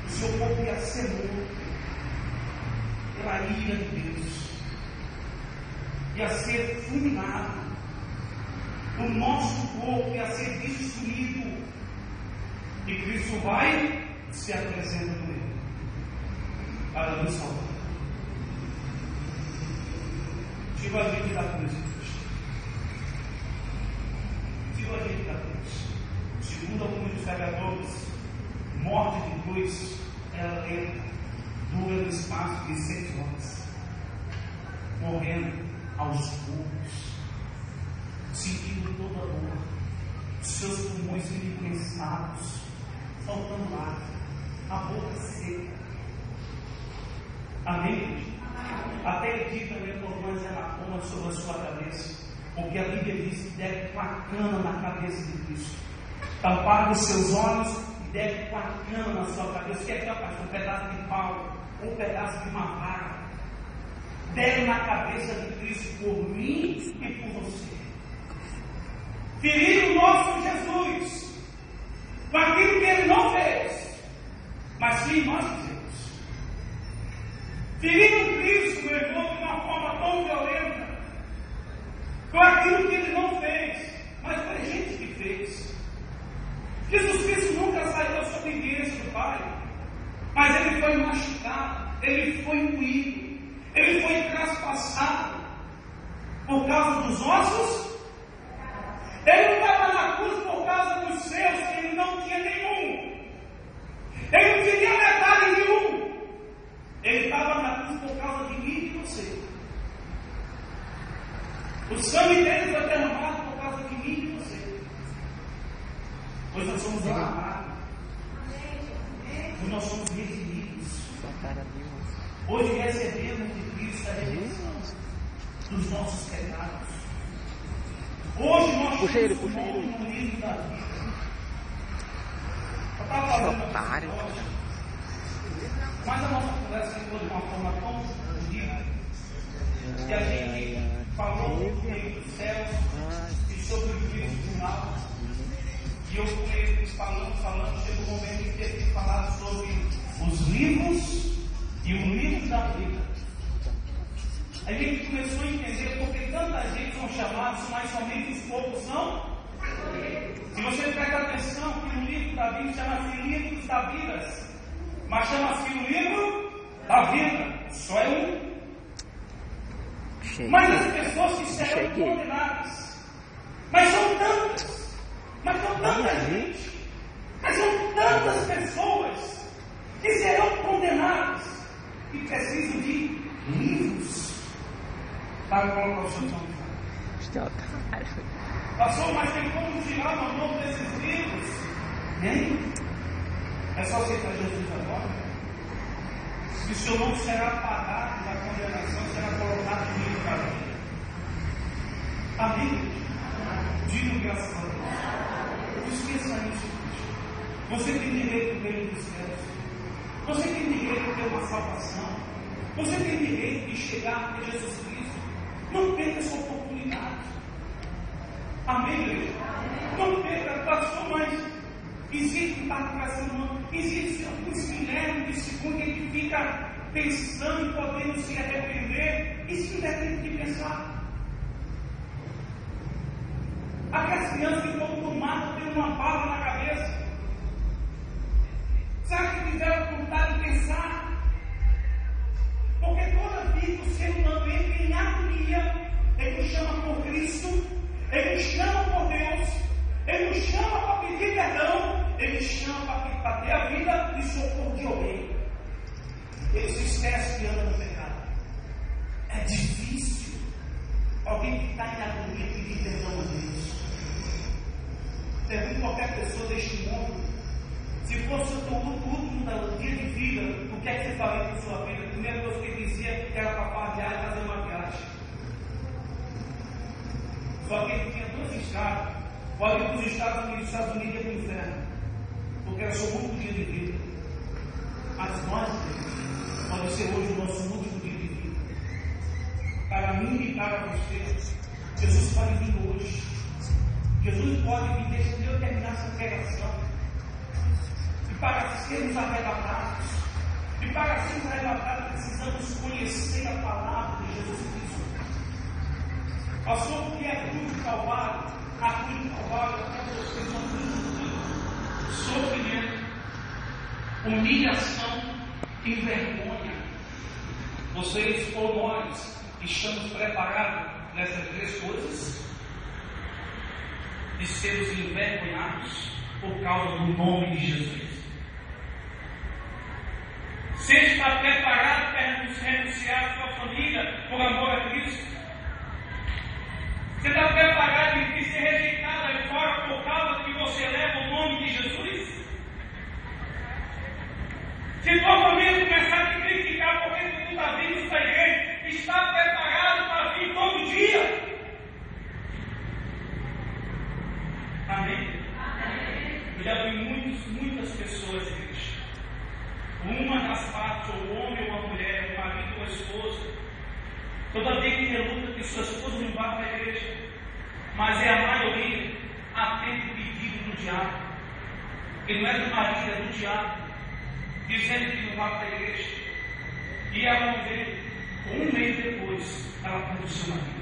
O seu corpo ia ser morto pela ira de Deus. Ia ser fulminado. O nosso corpo ia ser destruído. E Cristo vai e se apresenta com ele para nos salvar. Tira a gente da cruz, Cristo. Tira a gente da cruz. Segundo alguns dos pregadores, morte de cruz é lenta, dura no espaço de 6 horas, morrendo aos poucos, sentindo toda a dor, seus pulmões enriquecidos, faltando ar, a boca seca. Amém? Até ele diz também por mais hematomas sobre a sua cabeça, porque a Bíblia diz que deve com a cana na cabeça de Cristo, tampar os seus olhos e deve com a cana na sua cabeça. O que é capaz? Um pedaço de pau, um pedaço de uma vaga, deve na cabeça de Cristo por mim e por você. Ferir o nosso Jesus com aquilo que ele não fez, mas sim nós fizemos. Ferir o Cristo, meu irmão, de uma forma tão violenta, com aquilo que ele não fez, mas foi a gente que fez. Jesus Cristo nunca saiu da sua obediência do Pai, mas ele foi machucado, ele foi moído, ele foi traspassado por causa dos ossos. Ele não estava na cruz por causa dos seus, que ele não tinha nenhum. Ele não tinha metade de um. Ele estava na cruz por causa de mim e de você. O sangue dele foi derramado por causa de mim e de você. Pois nós somos amados. Pois nós somos redimidos. Hoje recebemos de Cristo a remissão dos nossos pecados. Hoje nós temos um nome no livro da vida. Eu estava fazendo uma história, mas a nossa conversa ficou de uma forma tão bonita que a gente falou do reino dos céus e sobre o juízo final. E eu com eles falando, chegou um momento em que teve que falar sobre os livros e o livro da vida. A gente começou a entender porque tanta gente são chamados, mas somente os poucos são. Se você presta atenção que no livro da Bíblia chama-se livros da vida, mas chama-se o livro da vida. Só é um. Mas as pessoas que serão condenadas. Mas são tantas. Mas são tanta gente. Mas são tantas pessoas que serão condenadas e precisam de livros para colocar o seu nome. Pastor, mas tem como tirar o nome desses livros? Nem. É só aceitar Jesus agora. E o seu nome será apagado da condenação, será colocado no livro da vida. Amém? Digo graças a Deus. Não esqueça isso. Você tem direito ao reino dos céus. Você tem direito a ter uma salvação. Você tem direito de chegar até Jesus Cristo. Não perca essa oportunidade. Amém, igreja? Não perca, pastor, mas existe participação, existe alguns milênios de segundo que fica pensando e podendo se arrepender. Isso não deve ter que pensar. Aquelas crianças que foram tomadas têm uma bala na cabeça. Será que tiveram vontade de pensar? Porque toda vez que o ser humano entra em agonia, ele nos chama por Cristo, ele nos chama por Deus, ele nos chama para pedir perdão, ele nos chama para ter a vida de socorro de alguém. Ele se esquece que anda no pecado. É difícil alguém que está em agonia pedir perdão a Deus. Pergunte qualquer pessoa deste mundo. Se fosse o último dia de vida, o que é que você faria com sua vida? A primeira coisa que ele dizia que era para fardear e fazer uma viagem. Só que ele tinha dois estados. Pode ir para os Estados Unidos e para o inferno. Porque era o seu último dia de vida. Mas nós, pode ser hoje o nosso último dia de vida. Para mim e para você, Jesus pode vir hoje. Jesus pode vir desde eu terminar essa pregação. Para sermos arrebatados, e para sermos arrebatados precisamos conhecer a palavra de Jesus Cristo. Pastor, o que é a cruz do Calvário? A cruz do Calvário é para vocês uma cruz de sofrimento, humilhação e vergonha. Vocês ou nós estamos preparados nessas três coisas de sermos envergonhados por causa do nome de Jesus. Você está preparado para renunciar a sua família por amor a Cristo? Você está preparado para ser rejeitado aí fora por causa que você leva o nome de Jesus? Se sua família começar a te criticar porque você está vindo nessa igreja, está preparado para vir todo dia? Amém? Eu já vi muitas pessoas, igreja. Uma das partes, ou o homem ou a mulher, o marido ou a esposa, toda vez que reluta que sua esposa não vá para a igreja, mas é a maioria, atende o pedido do diabo. Ele não é do marido, é do diabo, dizendo que não vai para a igreja. E ela não vê, um mês depois, ela perde o seu marido.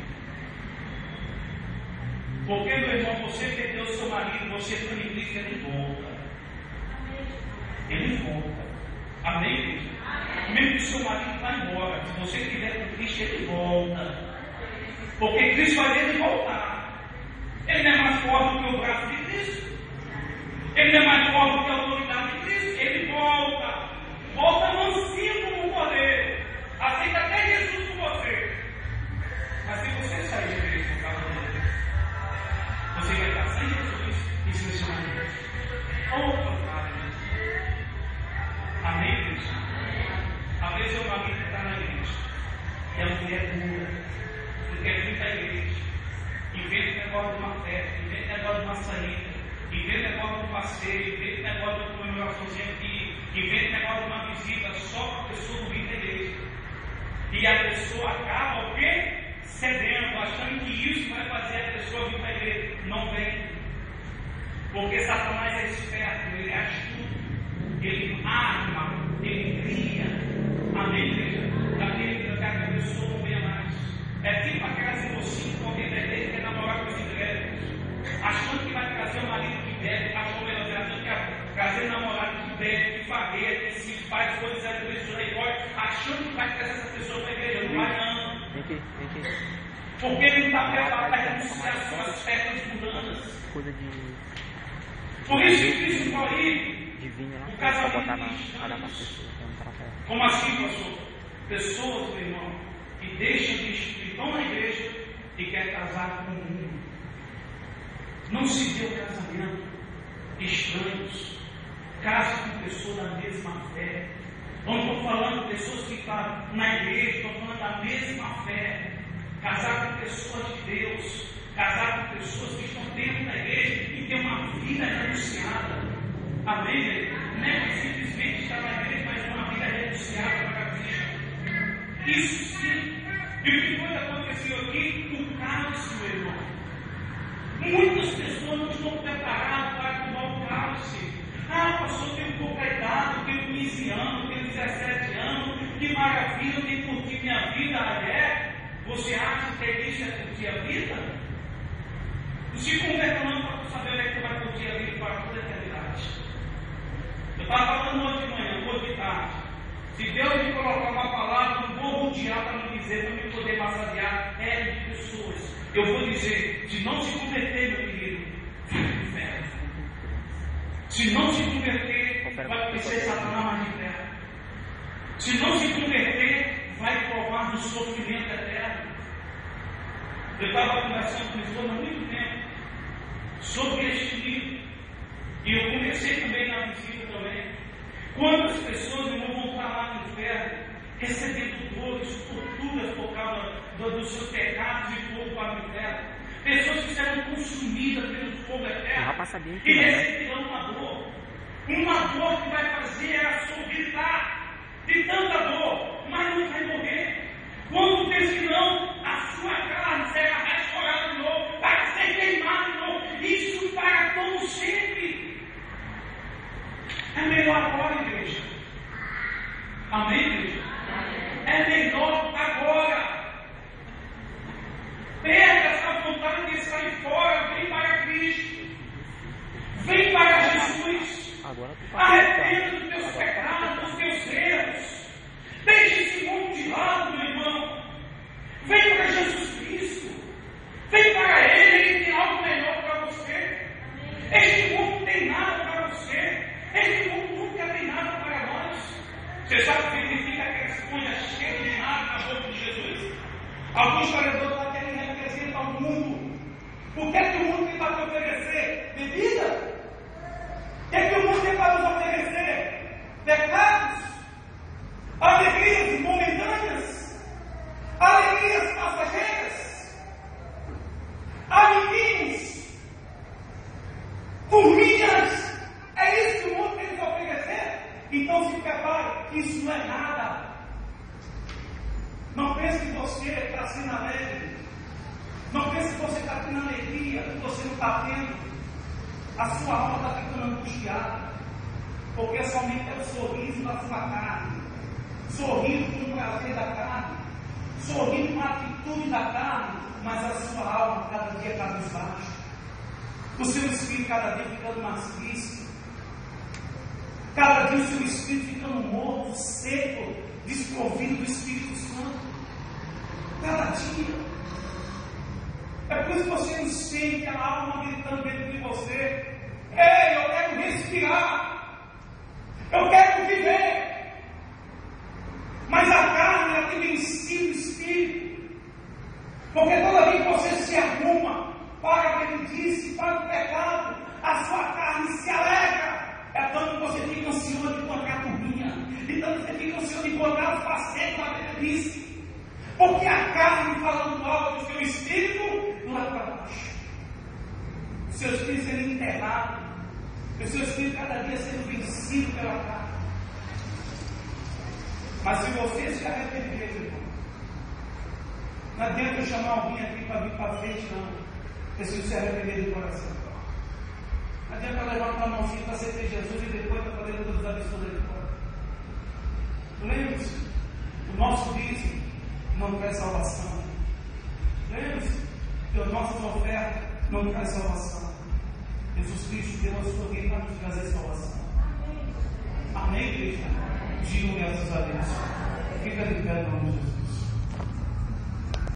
Porque, meu irmão, você perdeu o seu marido, você foi em Cristo, ele volta. Ele volta. Amém, querido? Mesmo que o seu marido vá embora, se você estiver com Cristo, ele volta. Porque Cristo vai ele voltar. Ele não é mais forte do que o braço de Cristo. Ele não é mais forte do que a autoridade de Cristo. Ele volta. Volta mansinho como um cordeiro. Aceita até Jesus com você. Mas se você sair de Cristo por causa dele, você vai estar sem Jesus e sem seu marido. Opa, Pai. Amém, Deus? Às vezes o marido está na igreja e a mulher dura, não quer vir para a igreja, inventa negócio de uma festa, inventa negócio de uma saída, inventa negócio de um passeio, inventa negócio de uma comemoraçãozinha aqui, inventa negócio de uma visita só para a pessoa não vir para a igreja. E a pessoa acaba o quê? Cedendo, achando que isso vai fazer a pessoa vir para a igreja. Não vem. Porque Satanás é esperto, ele é astuto. Ele arma, ele cria, amém, igreja? Daquele que a pessoa não venha mais. É tipo aquelas emoções que alguém bebê quer namorar com os incrédulos, achando que vai trazer um marido que bebe, achando que vai trazer um namorado que bebe, que fagueia, conhecido, várias coisas da igreja de Misericórdia, achando que vai trazer essa pessoa para a igreja. Não vai, não. Vem aqui. Porque ele não está preparado para renunciar às suas pernas mundanas. Coisa de... Por isso que Cristo falou aí, de vinho lá, o pra casamento botar cristão. na pessoa. Como assim, pastor? Pessoas, meu irmão, que deixam de instituir, vão na igreja e querem casar com o mundo. Não se dê o casamento. Estranhos. Casa com pessoas da mesma fé. Não estou falando de pessoas que estão na igreja, estou falando da mesma fé. Casar com pessoas de Deus. Casar com pessoas que estão dentro da igreja e ter uma vida renunciada. Amém? Não é simplesmente estar na igreja, mas uma vida renunciada para Cristo. Isso sim. E o que foi que aconteceu aqui? O cálice, meu irmão. Muitas pessoas não estão preparadas para tomar o cálice. Ah, pastor, eu tenho pouca idade, eu tenho 15 anos, eu tenho 17 anos, que maravilha, eu tenho que curtir minha vida. Você acha que isso é curtir a vida? Não se converta não para saber onde é que você vai curtir a vida para toda a eternidade. Eu estava falando hoje de manhã, hoje de tarde. Se Deus me colocar uma palavra, não vou rodear para me dizer, para me poder massagear de pessoas. Eu vou dizer, se não se converter, meu querido, vai para o inferno. Se não se converter, vai conhecer Satanás mais de perto. Se não se converter, vai provar do sofrimento eterno. Eu estava conversando com isso há muito tempo sobre este livro. E eu comecei também na visita também. Quantas pessoas não vão estar lá no inferno, recebendo dores, torturas por causa dos seus pecados e fogo para o inferno. Pessoas que serão consumidas pelo fogo eterno e receberão uma dor. Uma dor que vai fazer ela sorritar de tanta dor, mas não vai morrer. Quando pensa que não, a sua carne será restaurada de novo, vai ser queimada de novo. Isso para todo sempre. É melhor agora, igreja. Amém, igreja? É melhor agora. Perca essa vontade de sair fora. Vem para Cristo. Vem para Jesus. Arrependa dos teus pecados, dos teus erros. Deixe esse mundo de lado, meu irmão. Vem para Jesus Cristo. Vem para Ele. Ele tem algo melhor para você. Este mundo não tem nada para você. Este mundo nunca tem nada para nós. Você sabe o que significa aquela esponja cheia de nada na boca de Jesus? Alguns historiadores falam que ele representa o mundo. O que é que o mundo tem para te oferecer? Bebida? O que é que o mundo tem para nos oferecer? Pecados? Alegrias momentâneas? Alegrias passageiras? Amiguinhos? Forminhas? É isso que o mundo tem que nos oferecer? Então se prepare, isso não é nada. Não pense que você está sendo alegre. Não pense que você está tendo alegria, que você não está tendo. A sua alma está ficando angustiada. Porque somente é o sorriso da sua carne. Sorrindo com o prazer da carne. Sorrindo com a atitude da carne. Mas a sua alma cada dia está mais baixa. O seu espírito cada dia ficando mais triste. Cada dia o seu espírito ficando morto, seco, desprovido do Espírito Santo. Cada dia. É por isso que você não sente a alma gritando dentro de você. Ei, eu quero respirar. Eu quero viver. Mas a carne, ela tem vencido o espírito. Porque toda vez que você se arruma para a bendice, para o pecado, a sua carne se alegra. É tanto que você fica ansioso de encontrar a turminha. E tanto que você fica ansioso de encontrar os pacientes da bendice. Porque a carne falando algo do seu espírito lá para baixo. O seu espírito sendo enterrado. O seu espírito cada dia sendo vencido pela carne. Mas se você se arrepender, irmão, não adianta eu chamar alguém aqui para vir para frente, não. Preciso se arrepender do coração. Não adianta levantar a mãozinha para aceitar Jesus e depois para poder todos abençoar ele fora. Lembre-se, o nosso dízimo não traz salvação. Lembre-se que as nossas ofertas não traz salvação. Jesus Cristo deu a sua vida para nos trazer salvação. Amém, igreja? digam graças a Deus. Fica de pé em nome de Jesus.